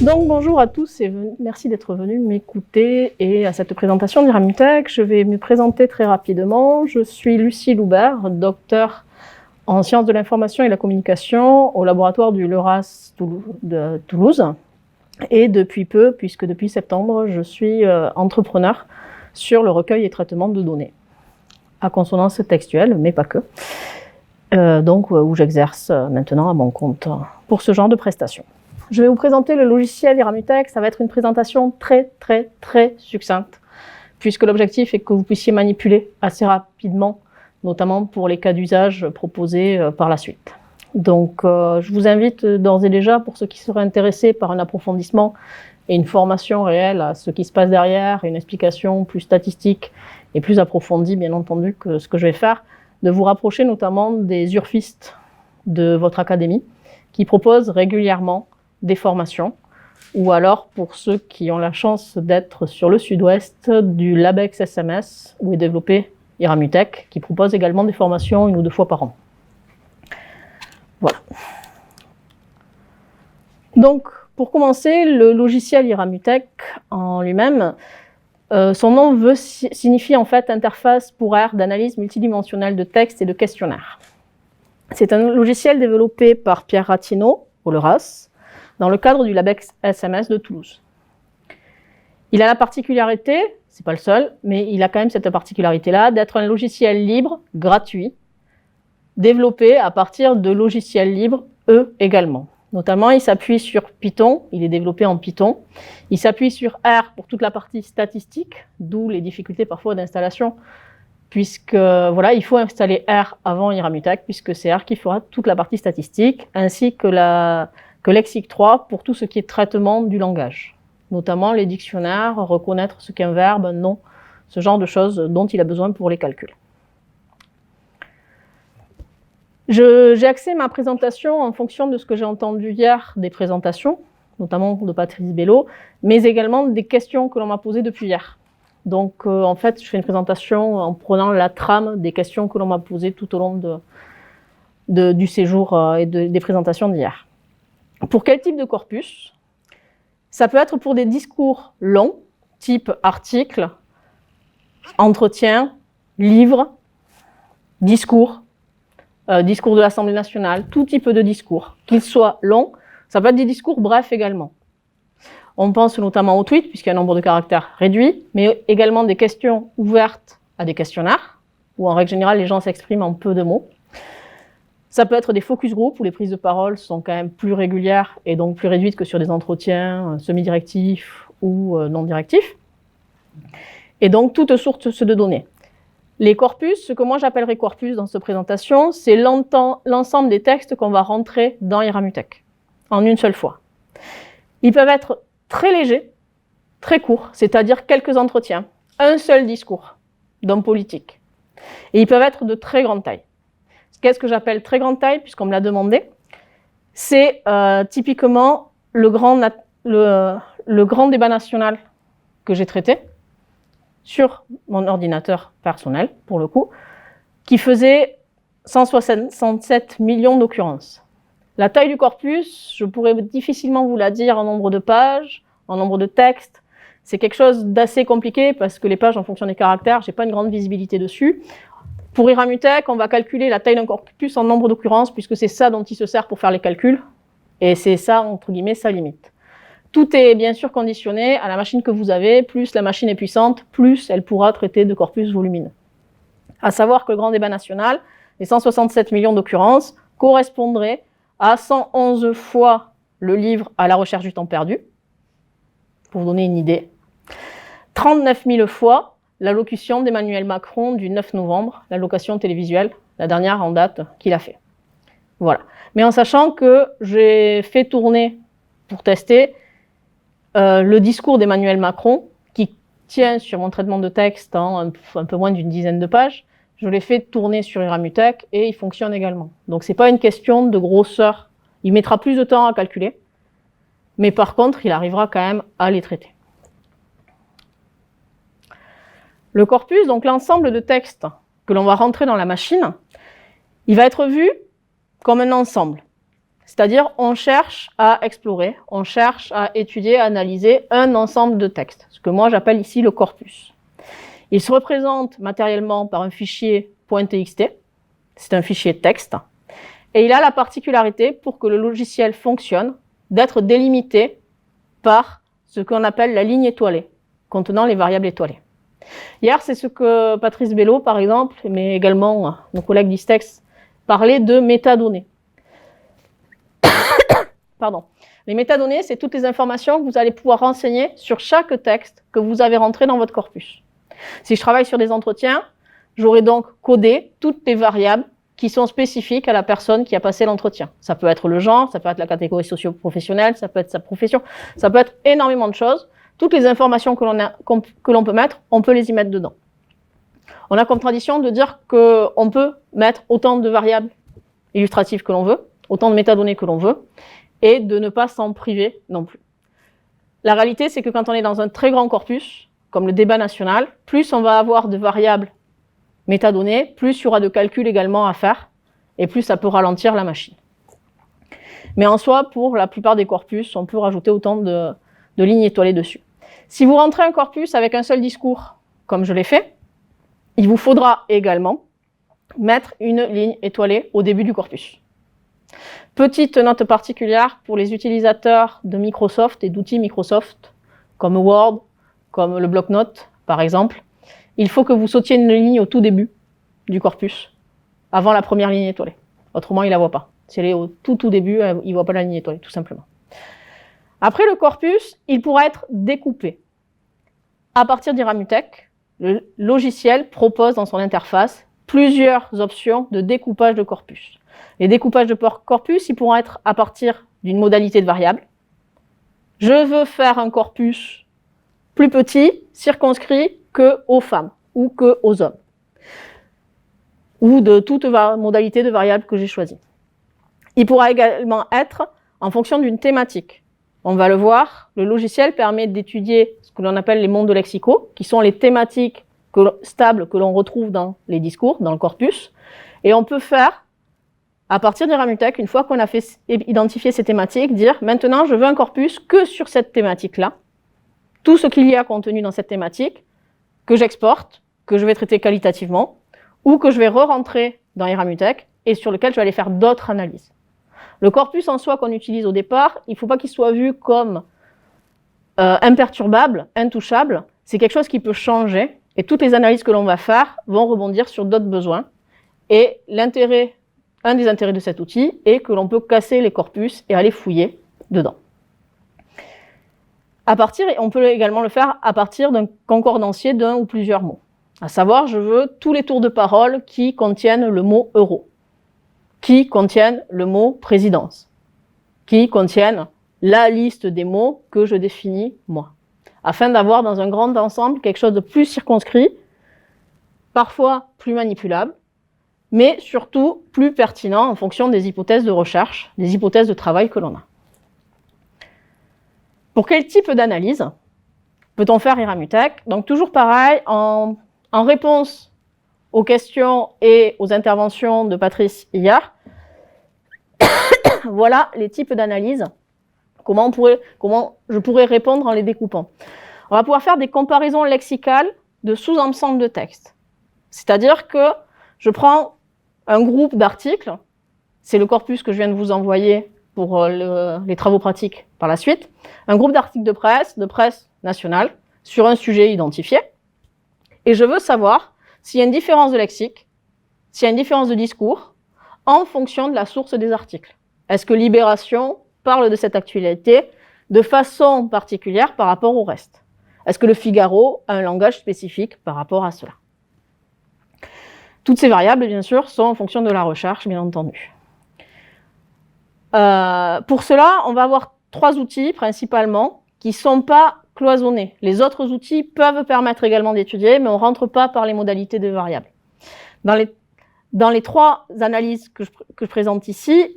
Donc bonjour à tous et merci d'être venus m'écouter et à cette présentation d'Iramutech. Je vais me présenter très rapidement. Je suis Lucie Loubert, docteur en sciences de l'information et de la communication au laboratoire du LERAS de Toulouse. Et depuis peu, puisque depuis septembre, je suis entrepreneur sur le recueil et traitement de données à consonance textuelle, mais pas que. Où j'exerce maintenant à mon compte pour ce genre de prestations. Je vais vous présenter le logiciel Iramutech. Ça va être une présentation très succincte, puisque l'objectif est que vous puissiez manipuler assez rapidement, notamment pour les cas d'usage proposés par la suite. Donc, je vous invite d'ores et déjà, pour ceux qui seraient intéressés par un approfondissement et une formation réelle à ce qui se passe derrière, et une explication plus statistique et plus approfondie, bien entendu, que ce que je vais faire, de vous rapprocher notamment des urfistes de votre académie, qui proposent régulièrement des formations, ou alors pour ceux qui ont la chance d'être sur le sud-ouest, du LabEx SMS, où est développé Iramutech, qui propose également des formations 1 ou 2 fois par an. Voilà. Donc, pour commencer, le logiciel Iramutech en lui-même, son nom signifie en fait interface pour R d'analyse multidimensionnelle de texte et de questionnaire. C'est un logiciel développé par Pierre Ratineau, au LERAS, dans le cadre du LabEx SMS de Toulouse. Il a la particularité, c'est pas le seul, mais il a quand même cette particularité-là, d'être un logiciel libre, gratuit, développé à partir de logiciels libres, eux également. Notamment, il s'appuie sur Python, il est développé en Python. Il s'appuie sur R pour toute la partie statistique, d'où les difficultés parfois d'installation, puisque voilà, il faut installer R avant Iramutech, puisque c'est R qui fera toute la partie statistique, ainsi que Lexic 3 pour tout ce qui est traitement du langage, notamment les dictionnaires, reconnaître ce qu'est un verbe, un nom, ce genre de choses dont il a besoin pour les calculs. J'ai axé ma présentation en fonction de ce que j'ai entendu hier des présentations, notamment de Patrice Bello, mais également des questions que l'on m'a posées depuis hier. Donc, en fait, je fais une présentation en prenant la trame des questions que l'on m'a posées tout au long du séjour et des présentations d'hier. Pour quel type de corpus? Ça peut être pour des discours longs, type article, entretien, livre, discours de l'Assemblée nationale, tout type de discours, qu'ils soient longs. Ça peut être des discours brefs également. On pense notamment au tweet, puisqu'il y a un nombre de caractères réduit, mais également des questions ouvertes à des questionnaires, où en règle générale, les gens s'expriment en peu de mots. Ça peut être des focus group, où les prises de parole sont quand même plus régulières et donc plus réduites que sur des entretiens semi-directifs ou non-directifs. Et donc, toutes sortes de données. Les corpus, ce que moi j'appellerais corpus dans cette présentation, c'est l'ensemble des textes qu'on va rentrer dans Iramutech, en une seule fois. Ils peuvent être très légers, très courts, c'est-à-dire quelques entretiens, un seul discours d'homme politique. Et ils peuvent être de très grande taille. Qu'est-ce que j'appelle très grande taille, puisqu'on me l'a demandé? C'est typiquement le grand débat national que j'ai traité sur mon ordinateur personnel, pour le coup, qui faisait 167 millions d'occurrences. La taille du corpus, je pourrais difficilement vous la dire en nombre de pages, en nombre de textes. C'est quelque chose d'assez compliqué parce que les pages, en fonction des caractères, j'ai pas une grande visibilité dessus. Pour Iramutech, on va calculer la taille d'un corpus en nombre d'occurrences puisque c'est ça dont il se sert pour faire les calculs. Et c'est ça, entre guillemets, sa limite. Tout est bien sûr conditionné à la machine que vous avez. Plus la machine est puissante, plus elle pourra traiter de corpus volumineux. À savoir que le grand débat national, les 167 millions d'occurrences, correspondraient à 111 fois le livre à la recherche du temps perdu, pour vous donner une idée. 39 000 fois l'allocution d'Emmanuel Macron du 9 novembre, l'allocation télévisuelle, la dernière en date qu'il a fait. Voilà. Mais en sachant que j'ai fait tourner, pour tester, le discours d'Emmanuel Macron, qui tient sur mon traitement de texte en un peu moins d'une dizaine de pages, je l'ai fait tourner sur Iramutech et il fonctionne également. Donc c'est pas une question de grosseur. Il mettra plus de temps à calculer, mais par contre, il arrivera quand même à les traiter. Le corpus, donc l'ensemble de textes que l'on va rentrer dans la machine, il va être vu comme un ensemble. C'est-à-dire, on cherche à explorer, on cherche à étudier, à analyser un ensemble de textes, ce que moi j'appelle ici le corpus. Il se représente matériellement par un fichier .txt, c'est un fichier texte, et il a la particularité, pour que le logiciel fonctionne, d'être délimité par ce qu'on appelle la ligne étoilée, contenant les variables étoilées. Hier, c'est ce que Patrice Bello, par exemple, mais également nos collègues d'Istex, parlaient de métadonnées. Pardon. Les métadonnées, c'est toutes les informations que vous allez pouvoir renseigner sur chaque texte que vous avez rentré dans votre corpus. Si je travaille sur des entretiens, j'aurai donc codé toutes les variables qui sont spécifiques à la personne qui a passé l'entretien. Ça peut être le genre, ça peut être la catégorie socio-professionnelle, ça peut être sa profession, ça peut être énormément de choses. Toutes les informations que l'on peut mettre, on peut les y mettre dedans. On a comme tradition de dire qu'on peut mettre autant de variables illustratives que l'on veut, autant de métadonnées que l'on veut, et de ne pas s'en priver non plus. La réalité, c'est que quand on est dans un très grand corpus, comme le débat national, plus on va avoir de variables métadonnées, plus il y aura de calculs également à faire, et plus ça peut ralentir la machine. Mais en soi, pour la plupart des corpus, on peut rajouter autant de lignes étoilées dessus. Si vous rentrez un corpus avec un seul discours, comme je l'ai fait, il vous faudra également mettre une ligne étoilée au début du corpus. Petite note particulière pour les utilisateurs de Microsoft et d'outils Microsoft, comme Word, comme le bloc-notes, par exemple. Il faut que vous sautiez une ligne au tout début du corpus, avant la première ligne étoilée. Autrement, il ne la voit pas. Si elle est au tout début, il ne voit pas la ligne étoilée, tout simplement. Après le corpus, il pourra être découpé. À partir d'Iramutech, le logiciel propose dans son interface plusieurs options de découpage de corpus. Les découpages de corpus, ils pourront être à partir d'une modalité de variable. Je veux faire un corpus plus petit, circonscrit qu'aux femmes ou qu'aux hommes, ou de toute modalité de variable que j'ai choisie. Il pourra également être en fonction d'une thématique. On va le voir, le logiciel permet d'étudier ce que l'on appelle les mondes lexicaux, qui sont les thématiques stables que l'on retrouve dans les discours, dans le corpus, et on peut faire, à partir d'Iramutech, une fois qu'on a fait identifier ces thématiques, dire maintenant je veux un corpus que sur cette thématique-là, tout ce qu'il y a contenu dans cette thématique, que j'exporte, que je vais traiter qualitativement, ou que je vais re-rentrer dans Iramutech et sur lequel je vais aller faire d'autres analyses. Le corpus en soi qu'on utilise au départ, il ne faut pas qu'il soit vu comme imperturbable, intouchable. C'est quelque chose qui peut changer et toutes les analyses que l'on va faire vont rebondir sur d'autres besoins. Et un des intérêts de cet outil est que l'on peut casser les corpus et aller fouiller dedans. On peut également le faire à partir d'un concordancier d'un ou plusieurs mots. À savoir, je veux tous les tours de parole qui contiennent le mot euro, qui contiennent le mot présidence, qui contiennent la liste des mots que je définis moi, afin d'avoir dans un grand ensemble quelque chose de plus circonscrit, parfois plus manipulable, mais surtout plus pertinent en fonction des hypothèses de recherche, des hypothèses de travail que l'on a. Pour quel type d'analyse peut-on faire Iramutech? Donc toujours pareil, en réponse aux questions et aux interventions de Patrice hier, voilà les types d'analyse, comment je pourrais répondre en les découpant. On va pouvoir faire des comparaisons lexicales de sous-ensembles de textes. C'est-à-dire que je prends un groupe d'articles, c'est le corpus que je viens de vous envoyer pour les travaux pratiques par la suite, un groupe d'articles de presse nationale, sur un sujet identifié, et je veux savoir s'il y a une différence de lexique, s'il y a une différence de discours, en fonction de la source des articles. Est-ce que Libération parle de cette actualité de façon particulière par rapport au reste? Est-ce que le Figaro a un langage spécifique par rapport à cela? Toutes ces variables, bien sûr, sont en fonction de la recherche, bien entendu. Pour cela, on va avoir 3 outils principalement qui ne sont pas cloisonnés. Les autres outils peuvent permettre également d'étudier, mais on ne rentre pas par les modalités de variables. Dans les 3 analyses que je présente ici,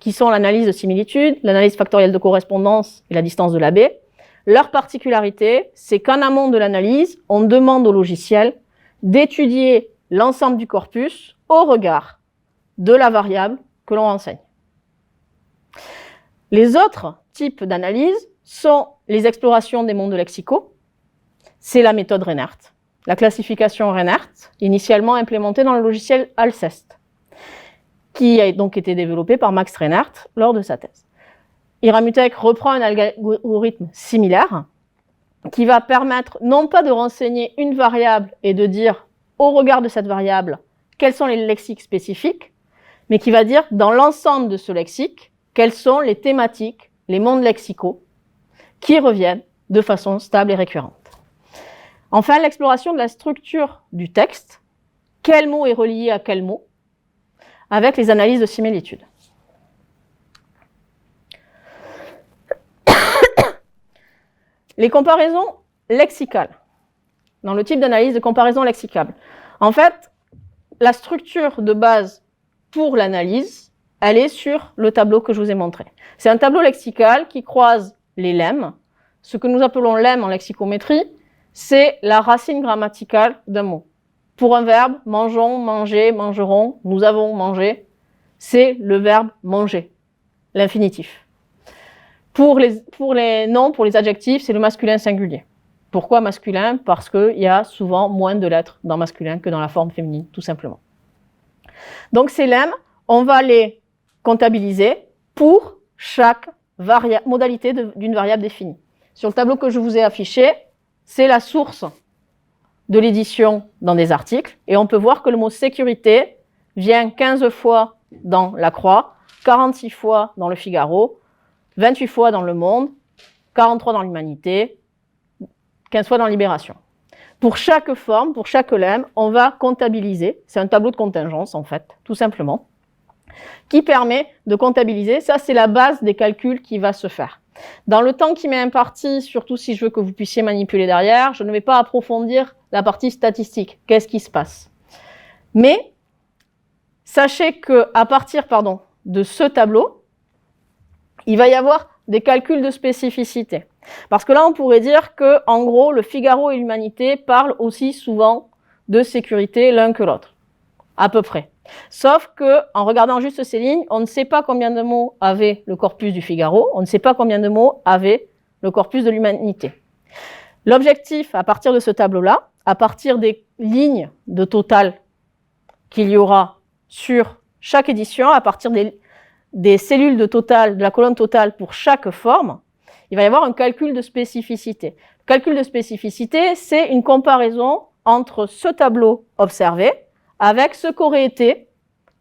qui sont l'analyse de similitude, l'analyse factorielle de correspondance et la distance de la baie, leur particularité, c'est qu'en amont de l'analyse, on demande au logiciel d'étudier l'ensemble du corpus au regard de la variable que l'on renseigne. Les autres types d'analyse sont les explorations des mondes lexicaux. C'est la méthode Reinert, la classification Reinert, initialement implémentée dans le logiciel Alceste, qui a donc été développé par Max Reinert lors de sa thèse. Iramutek reprend un algorithme similaire qui va permettre non pas de renseigner une variable et de dire au regard de cette variable quels sont les lexiques spécifiques, mais qui va dire dans l'ensemble de ce lexique quelles sont les thématiques, les mondes lexicaux qui reviennent de façon stable et récurrente. Enfin, l'exploration de la structure du texte, quel mot est relié à quel mot, avec les analyses de similitude. Les comparaisons lexicales, dans le type d'analyse de comparaison lexicale. En fait, la structure de base pour l'analyse, elle est sur le tableau que je vous ai montré. C'est un tableau lexical qui croise les lemmes. Ce que nous appelons lemme en lexicométrie, c'est la racine grammaticale d'un mot. Pour un verbe, mangeons, manger, mangeront, nous avons mangé, c'est le verbe manger, l'infinitif. Pour les noms, pour les adjectifs, c'est le masculin singulier. Pourquoi masculin? Parce qu'il y a souvent moins de lettres dans masculin que dans la forme féminine, tout simplement. Donc ces lemmes, on va les comptabiliser pour chaque modalité d'une variable définie. Sur le tableau que je vous ai affiché, c'est la source de l'édition dans des articles. Et on peut voir que le mot sécurité vient 15 fois dans La Croix, 46 fois dans Le Figaro, 28 fois dans Le Monde, 43 dans l'Humanité, 15 fois dans Libération. Pour chaque forme, pour chaque lemme, on va comptabiliser. C'est un tableau de contingence, en fait, tout simplement, qui permet de comptabiliser. Ça, c'est la base des calculs qui va se faire. Dans le temps qui m'est imparti, surtout si je veux que vous puissiez manipuler derrière, je ne vais pas approfondir la partie statistique. Qu'est-ce qui se passe? Mais sachez qu'à partir de ce tableau, il va y avoir des calculs de spécificité. Parce que là, on pourrait dire que, en gros, Le Figaro et l'Humanité parlent aussi souvent de sécurité l'un que l'autre. À peu près. Sauf que, en regardant juste ces lignes, on ne sait pas combien de mots avait le corpus du Figaro, on ne sait pas combien de mots avait le corpus de l'Humanité. L'objectif, à partir de ce tableau-là, à partir des lignes de total qu'il y aura sur chaque édition, à partir des cellules de total, de la colonne totale pour chaque forme, il va y avoir un calcul de spécificité. Le calcul de spécificité, c'est une comparaison entre ce tableau observé avec ce qu'aurait été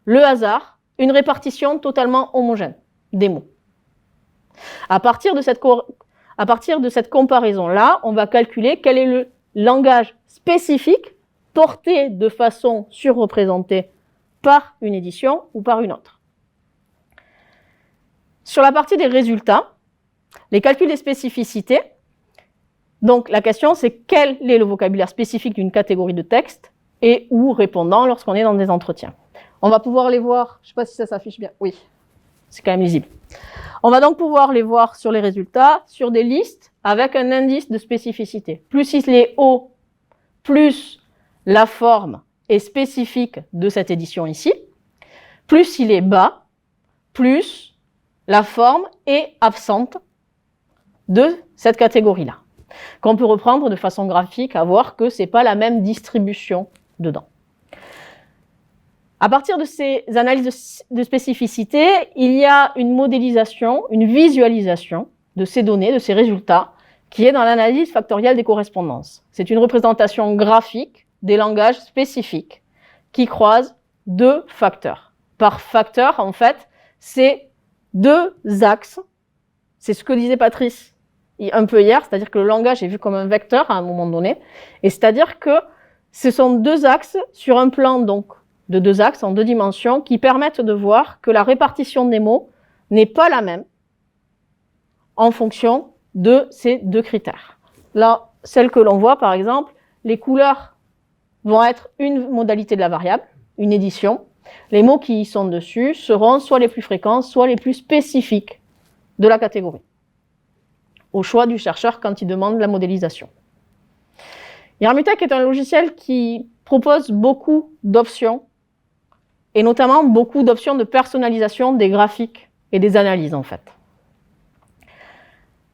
le hasard, une répartition totalement homogène des mots. À partir de cette comparaison-là, on va calculer quel est le langage spécifique porté de façon surreprésentée par une édition ou par une autre. Sur la partie des résultats, les calculs des spécificités, donc la question c'est quel est le vocabulaire spécifique d'une catégorie de texte et ou répondant lorsqu'on est dans des entretiens. On va pouvoir les voir, je ne sais pas si ça s'affiche bien, oui, c'est quand même lisible. On va donc pouvoir les voir sur les résultats, sur des listes avec un indice de spécificité. Plus il est haut, plus la forme est spécifique de cette édition ici, plus il est bas, plus la forme est absente de cette catégorie-là, qu'on peut reprendre de façon graphique à voir que ce n'est pas la même distribution dedans. À partir de ces analyses de spécificité, il y a une modélisation, une visualisation de ces données, de ces résultats, qui est dans l'analyse factorielle des correspondances. C'est une représentation graphique des langages spécifiques qui croisent deux facteurs. Par facteur, en fait, c'est deux axes. C'est ce que disait Patrice un peu hier, c'est-à-dire que le langage est vu comme un vecteur à un moment donné, et c'est-à-dire que ce sont deux axes sur un plan donc de deux axes en deux dimensions qui permettent de voir que la répartition des mots n'est pas la même en fonction de ces deux critères. Là, celle que l'on voit par exemple, les couleurs vont être une modalité de la variable, une édition. Les mots qui y sont dessus seront soit les plus fréquents, soit les plus spécifiques de la catégorie, au choix du chercheur quand il demande la modélisation. Iramutek est un logiciel qui propose beaucoup d'options, et notamment beaucoup d'options de personnalisation des graphiques et des analyses en fait.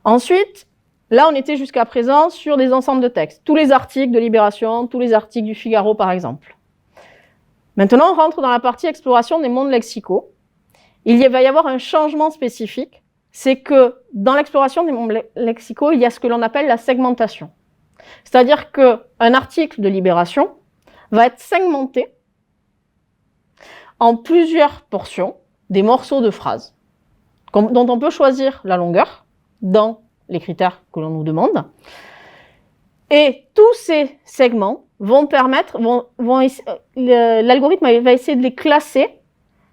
Ensuite, là, on était jusqu'à présent sur des ensembles de textes. Tous les articles de Libération, tous les articles du Figaro, par exemple. Maintenant, on rentre dans la partie exploration des mondes lexicaux. Il va y avoir un changement spécifique, c'est que dans l'exploration des mondes lexicaux, il y a ce que l'on appelle la segmentation. C'est-à-dire qu'un article de Libération va être segmenté en plusieurs portions, des morceaux de phrases, dont on peut choisir la longueur dans les critères que l'on nous demande. Et tous ces segments vont permettre, l'algorithme va essayer de les classer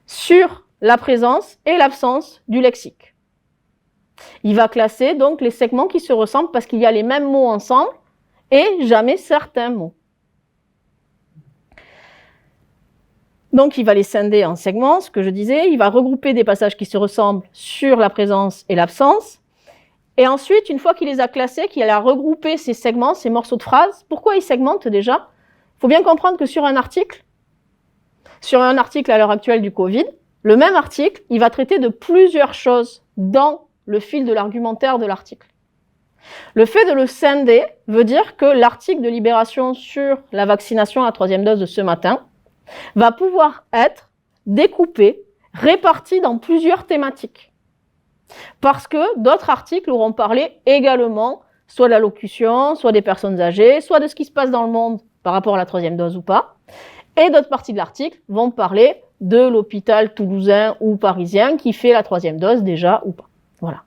sur la présence et l'absence du lexique. Il va classer donc les segments qui se ressemblent parce qu'il y a les mêmes mots ensemble et jamais certains mots. Donc, il va les scinder en segments, ce que je disais. Il va regrouper des passages qui se ressemblent sur la présence et l'absence. Et ensuite, une fois qu'il les a classés, qu'il a regroupé ces segments, ces morceaux de phrases, pourquoi il segmente déjà? Il faut bien comprendre que sur un article à l'heure actuelle du Covid, le même article, il va traiter de plusieurs choses dans le fil de l'argumentaire de l'article. Le fait de le scinder veut dire que l'article de Libération sur la vaccination à la 3e dose de ce matin va pouvoir être découpé, réparti dans plusieurs thématiques. Parce que d'autres articles auront parlé également soit de la locution, soit des personnes âgées, soit de ce qui se passe dans le monde par rapport à la 3e dose ou pas. Et d'autres parties de l'article vont parler de l'hôpital toulousain ou parisien qui fait la 3e dose déjà ou pas. Voilà.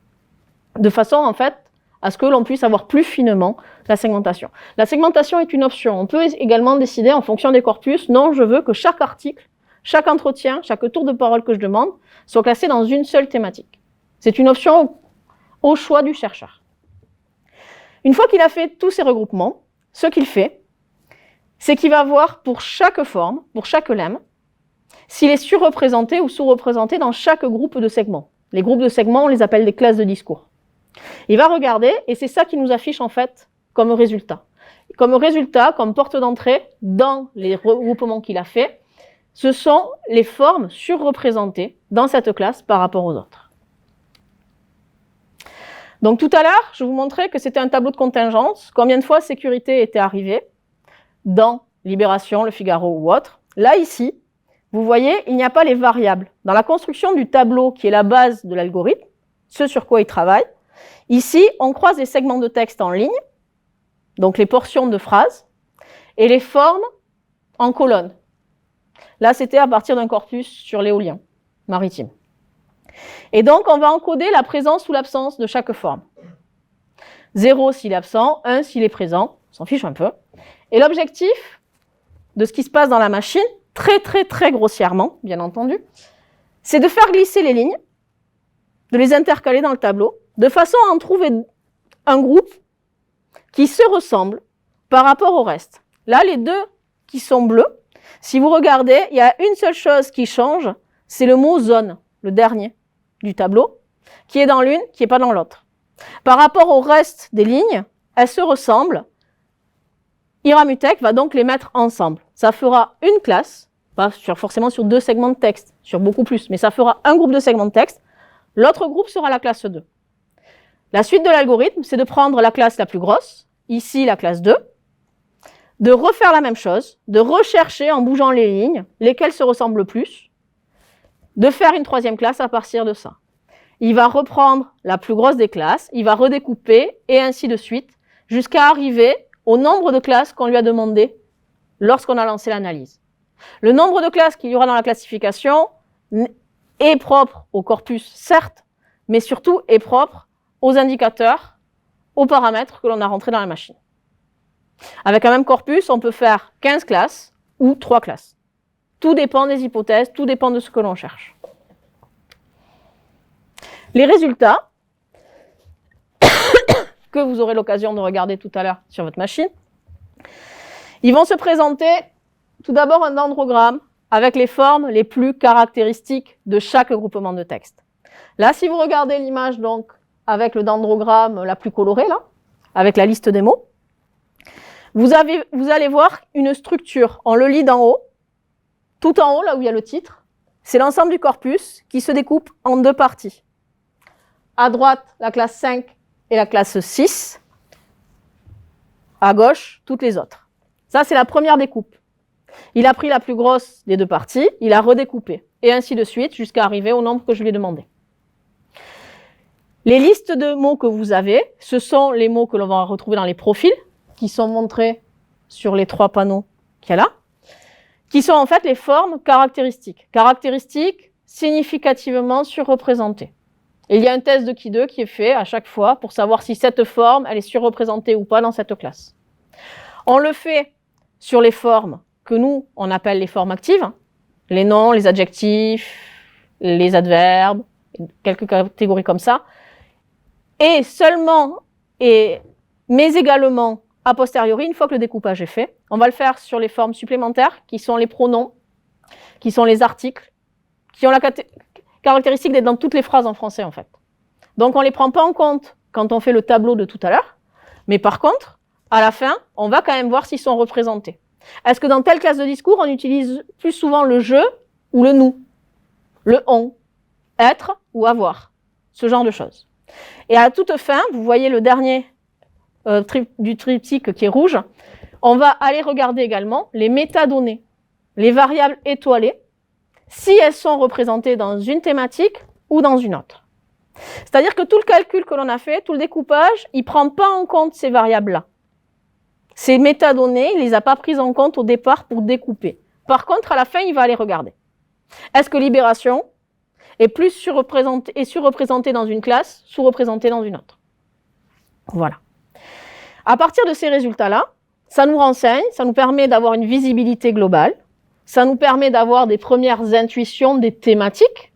De façon, en fait, à ce que l'on puisse avoir plus finement la segmentation. La segmentation est une option. On peut également décider en fonction des corpus, non, je veux que chaque article, chaque entretien, chaque tour de parole que je demande soit classé dans une seule thématique. C'est une option au choix du chercheur. Une fois qu'il a fait tous ces regroupements, ce qu'il fait, c'est qu'il va voir pour chaque forme, pour chaque lemme, s'il est surreprésenté ou sous-représenté dans chaque groupe de segments. Les groupes de segments, on les appelle des classes de discours. Il va regarder, et c'est ça qui nous affiche en fait comme résultat. Comme résultat, comme porte d'entrée dans les regroupements qu'il a fait, ce sont les formes surreprésentées dans cette classe par rapport aux autres. Donc tout à l'heure, je vous montrais que c'était un tableau de contingence, combien de fois sécurité était arrivée dans Libération, Le Figaro ou autre. Là, ici, vous voyez, il n'y a pas les variables. Dans la construction du tableau qui est la base de l'algorithme, ce sur quoi il travaille, ici, on croise les segments de texte en ligne, donc les portions de phrases, et les formes en colonnes. Là, c'était à partir d'un corpus sur l'éolien maritime. Et donc, on va encoder la présence ou l'absence de chaque forme. 0 s'il est absent, 1 s'il est présent, on s'en fiche un peu. Et l'objectif de ce qui se passe dans la machine, très grossièrement, bien entendu, c'est de faire glisser les lignes, de les intercaler dans le tableau, de façon à en trouver un groupe qui se ressemble par rapport au reste. Là, les deux qui sont bleus, si vous regardez, il y a une seule chose qui change, c'est le mot zone, le dernier du tableau, qui est dans l'une, qui n'est pas dans l'autre. Par rapport au reste des lignes, elles se ressemblent. Iramutech va donc les mettre ensemble. Ça fera une classe, pas forcément sur 2 segments de texte, sur beaucoup plus, mais ça fera un groupe de segments de texte. L'autre groupe sera la classe 2. La suite de l'algorithme, c'est de prendre la classe la plus grosse, ici la classe 2, de refaire la même chose, de rechercher en bougeant les lignes, lesquelles se ressemblent le plus, de faire une 3e classe à partir de ça. Il va reprendre la plus grosse des classes, il va redécouper, et ainsi de suite, jusqu'à arriver au nombre de classes qu'on lui a demandé lorsqu'on a lancé l'analyse. Le nombre de classes qu'il y aura dans la classification est propre au corpus, certes, mais surtout est propre aux indicateurs, aux paramètres que l'on a rentrés dans la machine. Avec un même corpus, on peut faire 15 classes ou 3 classes. Tout dépend des hypothèses, tout dépend de ce que l'on cherche. Les résultats, que vous aurez l'occasion de regarder tout à l'heure sur votre machine, ils vont se présenter tout d'abord un dendrogramme avec les formes les plus caractéristiques de chaque groupement de texte. Là, si vous regardez l'image donc avec le dendrogramme la plus colorée, là, avec la liste des mots, vous allez voir une structure. On le lit d'en haut, tout en haut, là où il y a le titre. C'est l'ensemble du corpus qui se découpe en 2 parties. À droite, la classe 5 et la classe 6. À gauche, toutes les autres. Ça, c'est la première découpe. Il a pris la plus grosse des deux parties, il a redécoupé, et ainsi de suite, jusqu'à arriver au nombre que je lui ai demandé. Les listes de mots que vous avez, ce sont les mots que l'on va retrouver dans les profils, qui sont montrés sur les 3 panneaux qu'il y a là, qui sont en fait les formes caractéristiques. Caractéristiques significativement surreprésentées. Il y a un test de Ki2 qui est fait à chaque fois pour savoir si cette forme, elle est surreprésentée ou pas dans cette classe. On le fait sur les formes que nous, on appelle les formes actives, les noms, les adjectifs, les adverbes, quelques catégories comme ça, et seulement, mais également a posteriori, une fois que le découpage est fait, on va le faire sur les formes supplémentaires, qui sont les pronoms, qui sont les articles, qui ont la caractéristique d'être dans toutes les phrases en français, en fait. Donc, on ne les prend pas en compte quand on fait le tableau de tout à l'heure, mais par contre, à la fin, on va quand même voir s'ils sont représentés. Est-ce que dans telle classe de discours, on utilise plus souvent le « je » ou le « nous », le « on », être ou avoir, ce genre de choses. Et à toute fin, vous voyez le dernier du triptyque qui est rouge, on va aller regarder également les métadonnées, les variables étoilées, si elles sont représentées dans une thématique ou dans une autre. C'est-à-dire que tout le calcul que l'on a fait, tout le découpage, il ne prend pas en compte ces variables-là. Ces métadonnées, il ne les a pas prises en compte au départ pour découper. Par contre, à la fin, il va aller regarder. Est-ce que libération est plus surreprésentée dans une classe, sous-représentée dans une autre? Voilà. À partir de ces résultats-là, ça nous renseigne, ça nous permet d'avoir une visibilité globale, ça nous permet d'avoir des premières intuitions des thématiques,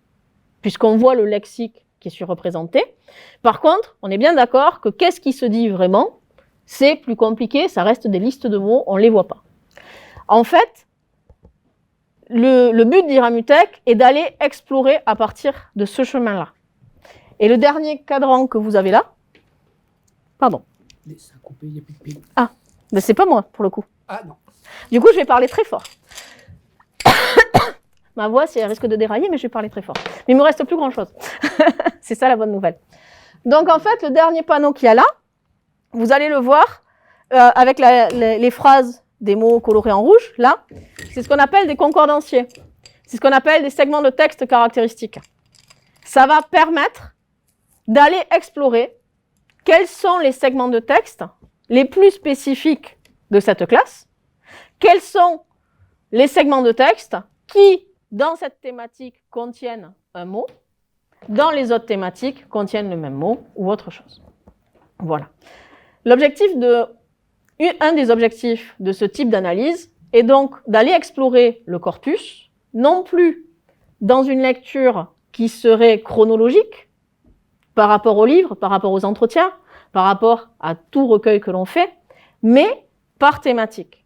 puisqu'on voit le lexique qui est surreprésenté. Par contre, on est bien d'accord que qu'est-ce qui se dit vraiment, c'est plus compliqué, ça reste des listes de mots, on ne les voit pas. En fait, le but d'Iramutech est d'aller explorer à partir de ce chemin-là. Et le dernier cadran que vous avez là, pardon. Ça a coupé, il n'y a plus de pile. Ah, mais c'est pas moi pour le coup. Ah non. Du coup, je vais parler très fort. Ma voix, elle risque de dérailler, mais je vais parler très fort. Mais il me reste plus grand-chose. C'est ça la bonne nouvelle. Donc en fait, le dernier panneau qu'il y a là, vous allez le voir avec les phrases des mots colorés en rouge, là, c'est ce qu'on appelle des concordanciers. C'est ce qu'on appelle des segments de texte caractéristiques. Ça va permettre d'aller explorer quels sont les segments de texte les plus spécifiques de cette classe, quels sont les segments de texte qui, dans cette thématique, contiennent un mot, dans les autres thématiques, contiennent le même mot ou autre chose. Voilà. Un des objectifs de ce type d'analyse est donc d'aller explorer le corpus, non plus dans une lecture qui serait chronologique par rapport aux livres, par rapport aux entretiens, par rapport à tout recueil que l'on fait, mais par thématique.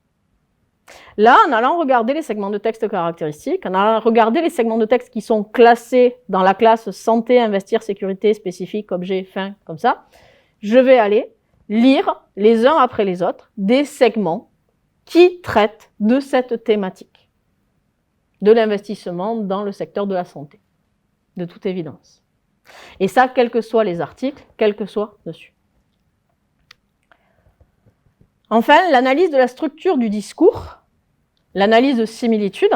Là, en allant regarder les segments de texte caractéristiques, en allant regarder les segments de texte qui sont classés dans la classe santé, investir, sécurité, spécifique, objet, fin, comme ça, je vais aller lire les uns après les autres des segments qui traitent de cette thématique, de l'investissement dans le secteur de la santé, de toute évidence. Et ça, quels que soient les articles, quels que soient dessus. Enfin, l'analyse de la structure du discours, l'analyse de similitude,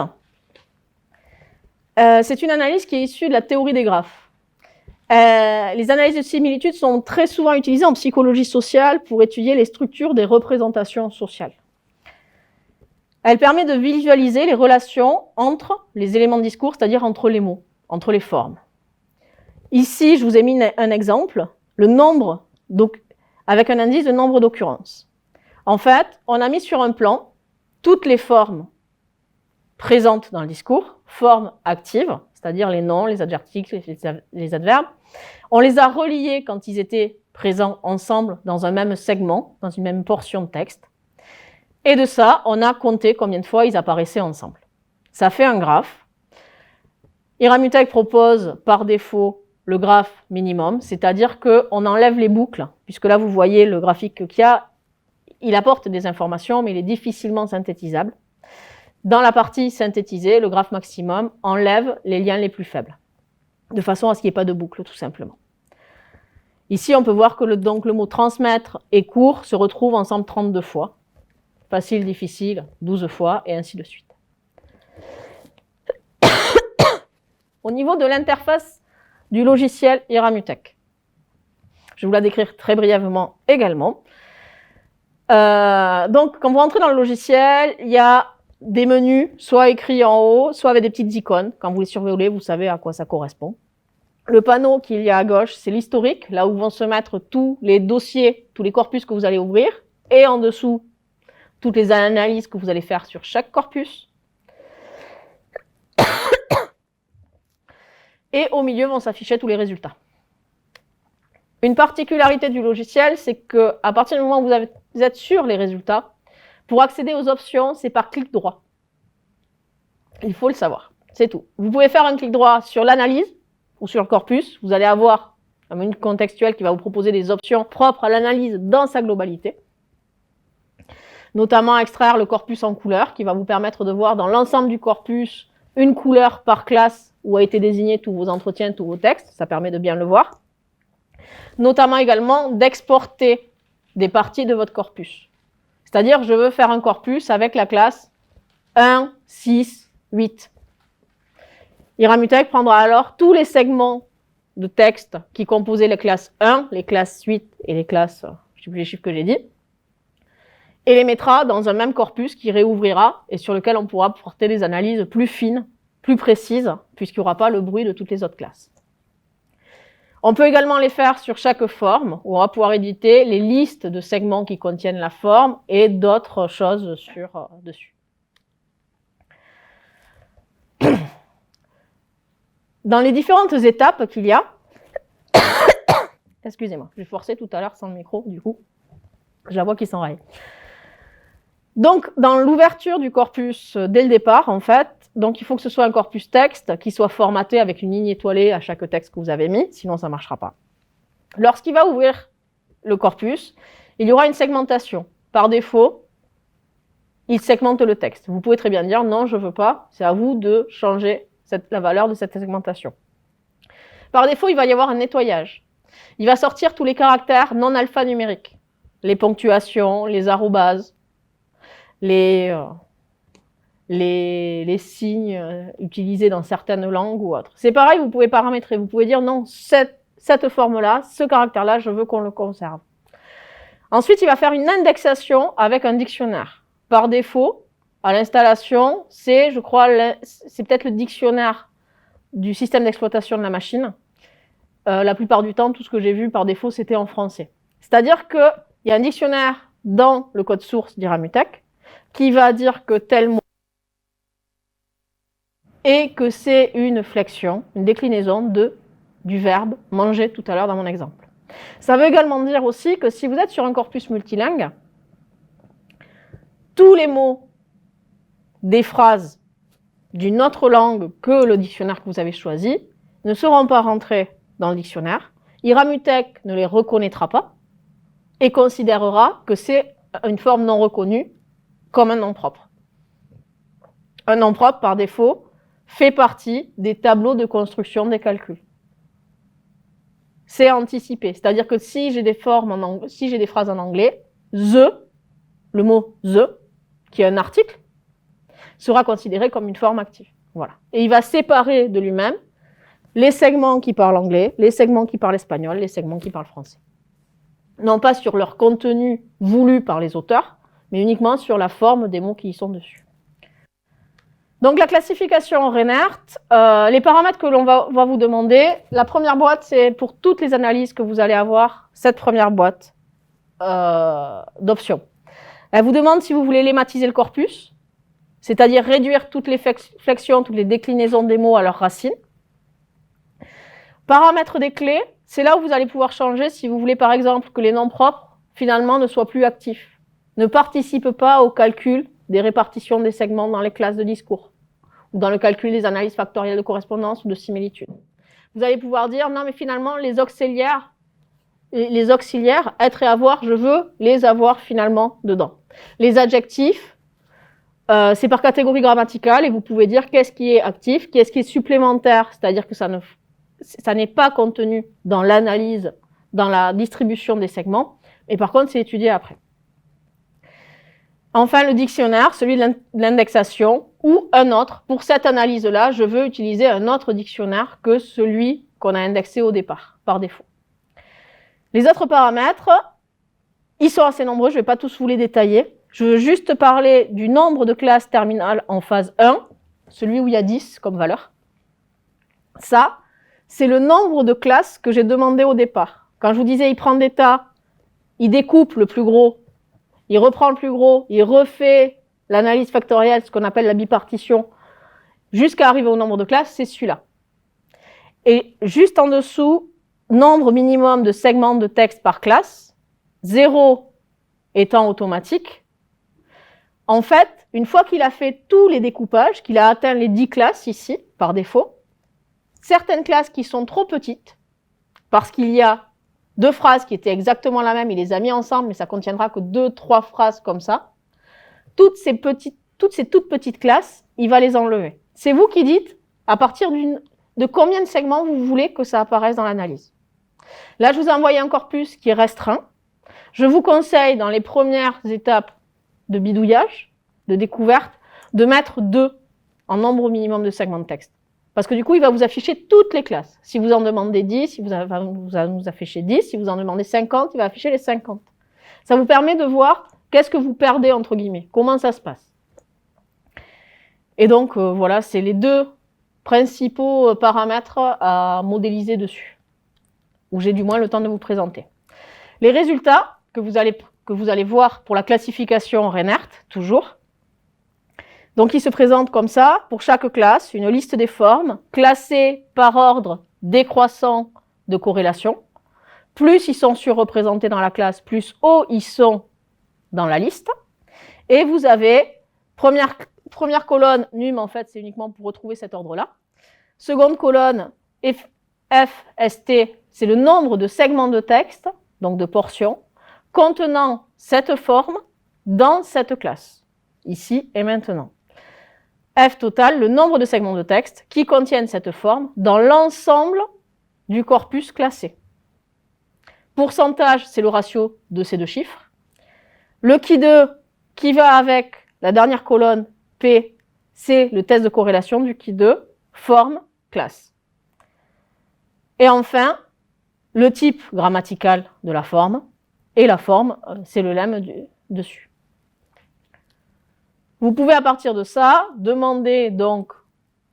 c'est une analyse qui est issue de la théorie des graphes. Les analyses de similitude sont très souvent utilisées en psychologie sociale pour étudier les structures des représentations sociales. Elle permet de visualiser les relations entre les éléments de discours, c'est-à-dire entre les mots, entre les formes. Ici, je vous ai mis un exemple, le nombre, avec un indice de nombre d'occurrences. En fait, on a mis sur un plan toutes les formes présentes dans le discours, formes actives, c'est-à-dire les noms, les adjectifs, les adverbes. On les a reliés quand ils étaient présents ensemble dans un même segment, dans une même portion de texte. Et de ça, on a compté combien de fois ils apparaissaient ensemble. Ça fait un graphe. Iramutech propose par défaut le graphe minimum, c'est-à-dire qu'on enlève les boucles, puisque là vous voyez le graphique qu'il y a, il apporte des informations, mais il est difficilement synthétisable. Dans la partie synthétisée, le graphe maximum enlève les liens les plus faibles, de façon à ce qu'il n'y ait pas de boucle, tout simplement. Ici, on peut voir que donc, le mot transmettre et court se retrouvent ensemble 32 fois. Facile, difficile, 12 fois, et ainsi de suite. Au niveau de l'interface du logiciel Iramutech, je vais vous la décrire très brièvement également. Donc, quand vous rentrez dans le logiciel, il y a des menus, soit écrits en haut, soit avec des petites icônes. Quand vous les survolez, vous savez à quoi ça correspond. Le panneau qu'il y a à gauche, c'est l'historique, là où vont se mettre tous les dossiers, tous les corpus que vous allez ouvrir, et en dessous, toutes les analyses que vous allez faire sur chaque corpus. Et au milieu vont s'afficher tous les résultats. Une particularité du logiciel, c'est que à partir du moment où vous êtes sur les résultats, pour accéder aux options, c'est par clic droit. Il faut le savoir, c'est tout. Vous pouvez faire un clic droit sur l'analyse ou sur le corpus. Vous allez avoir un menu contextuel qui va vous proposer des options propres à l'analyse dans sa globalité. Notamment extraire le corpus en couleur, qui va vous permettre de voir dans l'ensemble du corpus une couleur par classe où a été désigné tous vos entretiens, tous vos textes. Ça permet de bien le voir. Notamment également d'exporter des parties de votre corpus. C'est-à-dire, je veux faire un corpus avec la classe 1, 6, 8. Iramutech prendra alors tous les segments de texte qui composaient les classes 1, les classes 8 et les classes, je ne sais plus les chiffres que j'ai dit, et les mettra dans un même corpus qui réouvrira et sur lequel on pourra porter des analyses plus fines, plus précises, puisqu'il n'y aura pas le bruit de toutes les autres classes. On peut également les faire sur chaque forme, où on va pouvoir éditer les listes de segments qui contiennent la forme et d'autres choses dessus. Dans les différentes étapes qu'il y a, excusez-moi, j'ai forcé tout à l'heure sans le micro, du coup, je la vois qui s'enraille. Donc, dans l'ouverture du corpus dès le départ, en fait, donc il faut que ce soit un corpus texte qui soit formaté avec une ligne étoilée à chaque texte que vous avez mis, sinon ça ne marchera pas. Lorsqu'il va ouvrir le corpus, il y aura une segmentation. Par défaut, il segmente le texte. Vous pouvez très bien dire non, je ne veux pas, c'est à vous de changer la valeur de cette segmentation. Par défaut, il va y avoir un nettoyage. Il va sortir tous les caractères non alphanumériques, les ponctuations, les arrobases, les signes utilisés dans certaines langues ou autres. C'est pareil, vous pouvez paramétrer, vous pouvez dire non, cette forme-là, ce caractère-là, je veux qu'on le conserve. Ensuite, il va faire une indexation avec un dictionnaire. Par défaut, à l'installation, c'est, je crois, c'est peut-être le dictionnaire du système d'exploitation de la machine. La plupart du temps, tout ce que j'ai vu par défaut, c'était en français. C'est-à-dire qu'il y a un dictionnaire dans le code source d'Iramutech qui va dire que tel mot et que c'est une flexion, une déclinaison du verbe manger tout à l'heure dans mon exemple. Ça veut également dire aussi que si vous êtes sur un corpus multilingue, tous les mots des phrases d'une autre langue que le dictionnaire que vous avez choisi ne seront pas rentrés dans le dictionnaire. Iramutech ne les reconnaîtra pas et considérera que c'est une forme non reconnue comme un nom propre. Un nom propre, par défaut, fait partie des tableaux de construction des calculs. C'est anticipé, c'est-à-dire que si j'ai des phrases en anglais, the, le mot the, qui est un article, sera considéré comme une forme active. Voilà. Et il va séparer de lui-même les segments qui parlent anglais, les segments qui parlent espagnol, les segments qui parlent français. Non pas sur leur contenu voulu par les auteurs, mais uniquement sur la forme des mots qui y sont dessus. Donc la classification Reinert, les paramètres que l'on va vous demander, la première boîte, c'est pour toutes les analyses que vous allez avoir, cette première boîte d'options. Elle vous demande si vous voulez lématiser le corpus, c'est-à-dire réduire toutes les flexions, toutes les déclinaisons des mots à leurs racines. Paramètres des clés, c'est là où vous allez pouvoir changer si vous voulez par exemple que les noms propres, finalement, ne soient plus actifs, ne participent pas au calcul des répartitions des segments dans les classes de discours, ou dans le calcul des analyses factorielles de correspondance ou de similitude. Vous allez pouvoir dire, non mais finalement, les auxiliaires, être et avoir, je veux les avoir finalement dedans. Les adjectifs, c'est par catégorie grammaticale et vous pouvez dire qu'est-ce qui est actif, qu'est-ce qui est supplémentaire, c'est-à-dire que ça n'est pas contenu dans l'analyse dans la distribution des segments, et par contre, c'est étudié après. Enfin, le dictionnaire, celui de l'indexation, ou un autre. Pour cette analyse-là, je veux utiliser un autre dictionnaire que celui qu'on a indexé au départ, par défaut. Les autres paramètres, ils sont assez nombreux, je ne vais pas tous vous les détailler. Je veux juste parler du nombre de classes terminales en phase 1, celui où il y a 10 comme valeur. Ça, c'est le nombre de classes que j'ai demandé au départ. Quand je vous disais, il prend des tas, il découpe le plus gros, il reprend le plus gros, il refait l'analyse factorielle, ce qu'on appelle la bipartition, jusqu'à arriver au nombre de classes, c'est celui-là. Et juste en dessous, nombre minimum de segments de texte par classe, 0 étant automatique. En fait, une fois qu'il a fait tous les découpages, qu'il a atteint les 10 classes ici, par défaut, certaines classes qui sont trop petites, parce qu'il y a 2 phrases qui étaient exactement la même, il les a mis ensemble, mais ça contiendra que 2-3 phrases comme ça, toutes ces toutes petites classes, il va les enlever. C'est vous qui dites à partir de combien de segments vous voulez que ça apparaisse dans l'analyse. Là, je vous ai envoyé un corpus qui est restreint. Je vous conseille, dans les premières étapes de bidouillage, de découverte, de mettre 2 en nombre minimum de segments de texte. Parce que du coup, il va vous afficher toutes les classes. Si vous en demandez 10, il va vous afficher 10. Si vous en demandez 50, il va afficher les 50. Ça vous permet de voir qu'est-ce que vous perdez, entre guillemets, comment ça se passe. Et donc, voilà, c'est les 2 principaux paramètres à modéliser dessus, où j'ai du moins le temps de vous présenter. Les résultats que vous allez voir pour la classification Reinert, toujours. Donc, il se présente comme ça, pour chaque classe, une liste des formes, classées par ordre décroissant de corrélation. Plus ils sont surreprésentés dans la classe, plus haut ils sont dans la liste. Et vous avez, première colonne, num, en fait, c'est uniquement pour retrouver cet ordre-là. Seconde colonne, FST, c'est le nombre de segments de texte, donc de portions, contenant cette forme dans cette classe, ici et maintenant. F total, le nombre de segments de texte qui contiennent cette forme dans l'ensemble du corpus classé. Pourcentage, c'est le ratio de ces 2 chiffres. Le qui2, qui va avec la dernière colonne, P, c'est le test de corrélation du qui2, forme, classe. Et enfin, le type grammatical de la forme, et la forme, c'est le lemme dessus. Vous pouvez à partir de ça demander donc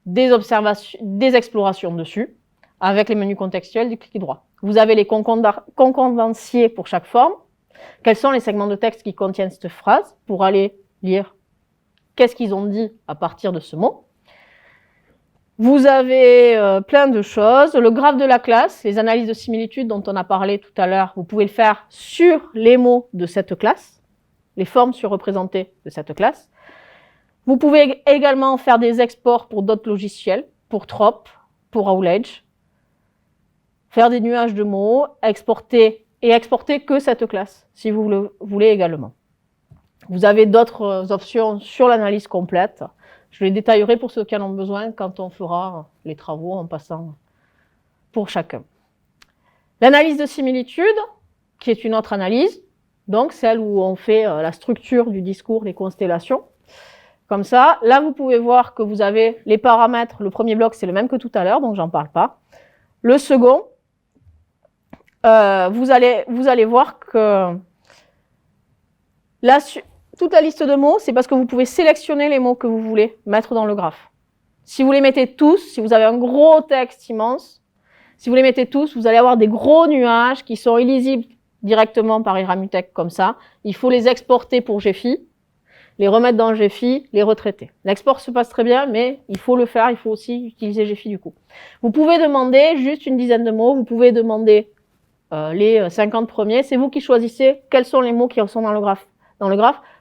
des observations, des explorations dessus, avec les menus contextuels du clic droit. Vous avez les concordanciers pour chaque forme. Quels sont les segments de texte qui contiennent cette phrase pour aller lire qu'est-ce qu'ils ont dit à partir de ce mot. Vous avez plein de choses. Le graphe de la classe, les analyses de similitude dont on a parlé tout à l'heure, vous pouvez le faire sur les mots de cette classe, les formes surreprésentées de cette classe. Vous pouvez également faire des exports pour d'autres logiciels, pour Trop, pour Routledge, faire des nuages de mots, exporter que cette classe, si vous le voulez également. Vous avez d'autres options sur l'analyse complète. Je les détaillerai pour ceux qui en ont besoin quand on fera les travaux en passant pour chacun. L'analyse de similitude, qui est une autre analyse, donc celle où on fait la structure du discours, les constellations. Comme ça, là vous pouvez voir que vous avez les paramètres, le premier bloc c'est le même que tout à l'heure, donc j'en parle pas. Le second, vous allez voir que là, toute la liste de mots, c'est parce que vous pouvez sélectionner les mots que vous voulez mettre dans le graphe. Si vous les mettez tous, si vous avez un gros texte immense, si vous les mettez tous, vous allez avoir des gros nuages qui sont illisibles directement par Iramutech comme ça. Il faut les exporter pour Gephi, les remettre dans Gephi, les retraiter. L'export se passe très bien, mais il faut le faire, il faut aussi utiliser Gephi du coup. Vous pouvez demander juste une dizaine de mots, vous pouvez demander les 50 premiers, c'est vous qui choisissez quels sont les mots qui sont dans le graphe.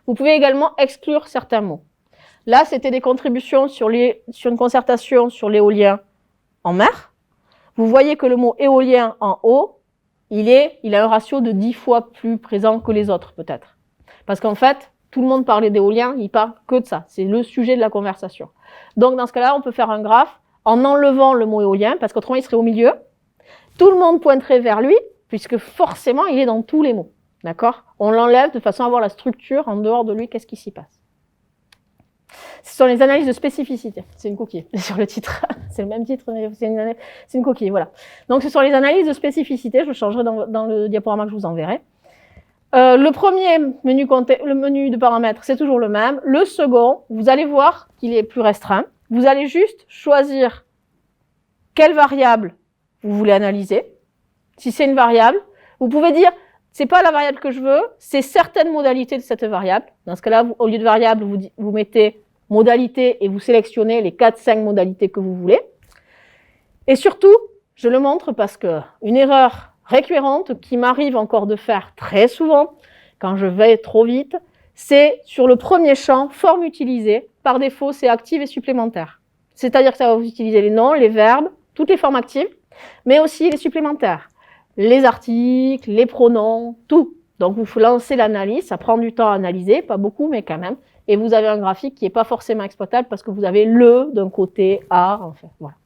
Vous pouvez également exclure certains mots. Là, c'était des contributions sur une concertation sur l'éolien en mer. Vous voyez que le mot éolien en haut, il a un ratio de 10 fois plus présent que les autres, peut-être. Parce qu'en fait, tout le monde parlait d'éolien, il parle que de ça. C'est le sujet de la conversation. Donc, dans ce cas-là, on peut faire un graphe en enlevant le mot éolien, parce qu'autrement, il serait au milieu. Tout le monde pointerait vers lui, puisque forcément, il est dans tous les mots. D'accord? On l'enlève de façon à avoir la structure en dehors de lui, qu'est-ce qui s'y passe. Ce sont les analyses de spécificité. C'est une coquille sur le titre. C'est le même titre, mais c'est une coquille, voilà. Donc, ce sont les analyses de spécificité. Je le changerai dans le diaporama que je vous enverrai. Le premier le menu de paramètres, c'est toujours le même. Le second, vous allez voir qu'il est plus restreint. Vous allez juste choisir quelle variable vous voulez analyser. Si c'est une variable, vous pouvez dire, c'est pas la variable que je veux, c'est certaines modalités de cette variable. Dans ce cas-là, au lieu de variable, vous mettez modalité et vous sélectionnez les 4-5 modalités que vous voulez. Et surtout, je le montre parce que une erreur récurrente qui m'arrive encore de faire très souvent quand je vais trop vite, c'est sur le premier champ, forme utilisée. Par défaut, c'est active et supplémentaire. C'est-à-dire que ça va vous utiliser les noms, les verbes, toutes les formes actives, mais aussi les supplémentaires. Les articles, les pronoms, tout. Donc, vous lancez l'analyse, ça prend du temps à analyser, pas beaucoup, mais quand même. Et vous avez un graphique qui n'est pas forcément exploitable parce que vous avez le d'un côté, A, en fait. Voilà.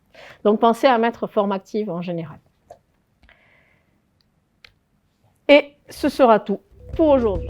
Donc, pensez à mettre forme active en général. Et ce sera tout pour aujourd'hui.